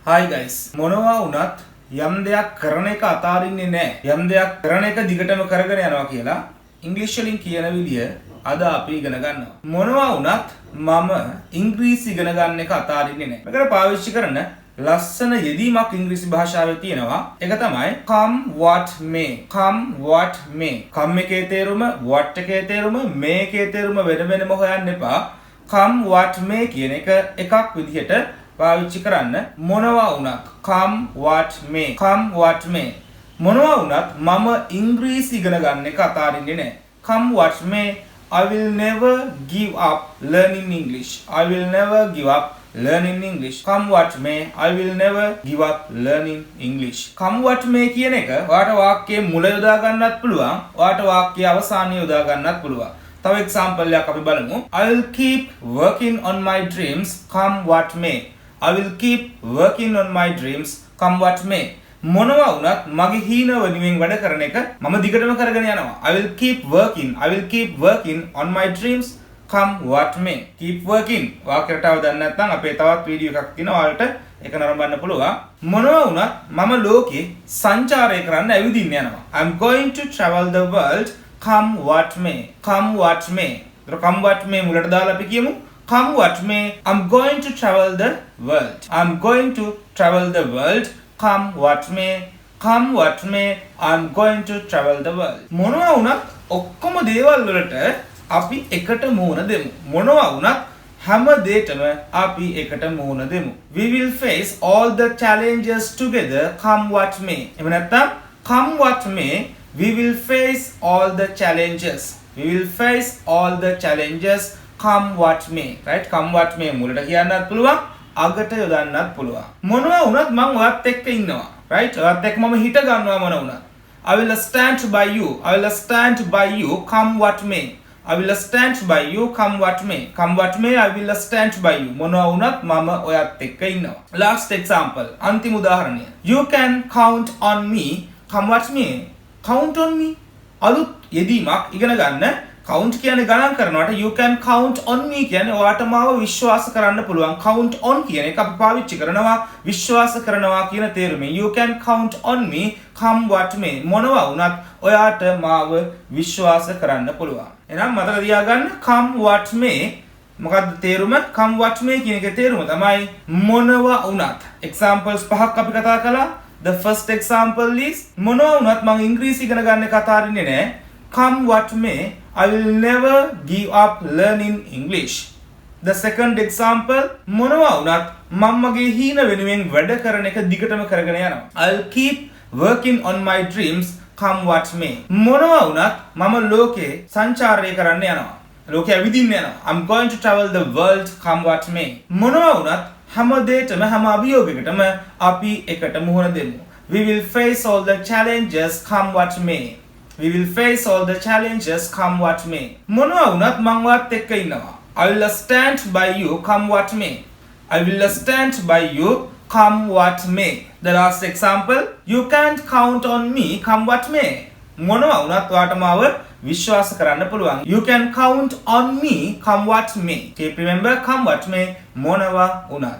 Hi guys. මොනවා වුණත් යම් දෙයක් කරන එක අතාරින්නේ නැහැ. යම් දෙයක් කරන එක දිගටම කරගෙන යනවා කියලා ඉංග්‍රීසි වලින් කියන විදිය අද අපි ඉගෙන ගන්නවා. මොනවා වුණත් මම ඉංග්‍රීසි ඉගෙන ගන්න එක අතාරින්නේ නැහැ. මේකට පාවිච්චි කරන ලස්සන යෙදීමක් ඉංග්‍රීසි භාෂාවේ තියෙනවා. ඒක තමයි come what may. come what may. come එකේ තේරුම, what එකේ තේරුම, may එකේ තේරුම වෙන වෙනම හොයන්න එපා. come what may කියන එක එකක් විදිහට පාවිච්චි කරන්න. මොනවා වුණත් come what may. come what may. මොනවා වුණත් මම ඉංග්‍රීසි ඉගෙන ගන්න එක අතාරින්නේ නැහැ. come what may. I will never give up learning English. I will never give up learning English. Come what may, I will never give up learning English. Come what may කියන එක ඔයාට වාක්‍යයේ මුල යොදා ගන්නත් පුළුවන්. ඔයාට වාක්‍යයේ අවසානය යොදා ගන්නත් පුළුවන්. තව එක්සැම්පල් එකක් අපි බලමු. I will keep working on my dreams come what may. I will keep working on my dreams come what may. මොනවා වුණත් මගේ හීන වෙනුවෙන් වැඩ කරන එක මම දිගටම කරගෙන යනවා. I will keep working. I will keep working on my dreams come what may. keep working. වාක්‍යයටව දන්නේ නැත්නම් අපේ තවත් වීඩියෝ එකක් තියෙනවා. ඔයාලට ඒක නරඹන්න පුළුවන්. මොනවා වුණත් මම ලෝකේ සංචාරය කරන්න ඇවිදින්න යනවා. I'm going to travel the world come what may. come what may. come what may මුලට දාලා අපි කියමු. come what may. I'm going to travel the world. I'm going to travel the world. come what may. come what may. I'm going to travel the world. මොනවා වුණත් ඔක්කොම දේවල් වලට අපි එකට මුහුණ දෙමු. මොනවා වුණත් හැම දෙයකම අපි එකට මුහුණ දෙමු. We will face all the challenges together come what may. එහෙම නැත්නම් come what may, we will face all the challenges. We will face all the challenges come what may. right? come what may මුලට කියන්නත් පුළුවන්, අගට යොදන්නත් පුළුවන්. මොනවා වුණත් මම ඔයත් එක්ක ඉන්නවා. right? ඔයත් එක්ක මම හිට ගන්නවා මොනවා වුණත්. I will stand by you. I will stand by you come what may. I will stand by you come what may. come what may, I will stand by you. මොනවා වුණත් මම ඔයත් එක්ක ඉන්නවා. last example. අන්තිම උදාහරණය. You can count on me come what may. count on me. අලුත් යෙදීමක් ඉගෙන ගන්න. count කියන්නේ ගණන් කරනවාට you can count on me කියන්නේ ඔයාට මාව විශ්වාස කරන්න පුළුවන්. count on කියන එක අපි පාවිච්චි කරනවා විශ්වාස කරනවා කියන තේරුමෙන්. you can count on me come what may. මොනවා වුණත් ඔයාට මාව විශ්වාස කරන්න පුළුවන්. එහෙනම් මතක තියාගන්න come what may මොකක්ද තේරුම? come what may කියන එකේ තේරුම තමයි මොනවා වුණත්. examples පහක් අපි කතා කළා. the first example is මොනවා වුණත් මම ඉංග්‍රීසි ඉගෙන ගන්න එක අතාරින්නේ නැහැ. come what may, I will never give up learning English. The second example මොනවා වුණත් මම මගේ හීන වෙනුවෙන් වැඩ කරන එක දිගටම කරගෙන යනවා. I'll keep working on my dreams come what may. මොනවා වුණත් මම ලෝකේ සංචාරය කරන්න යනවා. ලෝකේ ඇවිදින්න යනවා. I'm going to travel the world come what may. මොනවා වුණත් හැම දෙයකම හැම අභියෝගයකටම අපි එකට මුහුණ දෙමු. We will face all the challenges come what may. We will face all the challenges come what may. මොනවා වුණත් මම ඔයත් එක්ක ඉන්නවා. I will stand by you come what may. I will stand by you come what may. The last example, you can't count on me come what may. මොනවා වුණත් ඔයාට මාව විශ්වාස කරන්න පුළුවන්. You can count on me come what may. Keep remember come what may මොනවා වුණත්.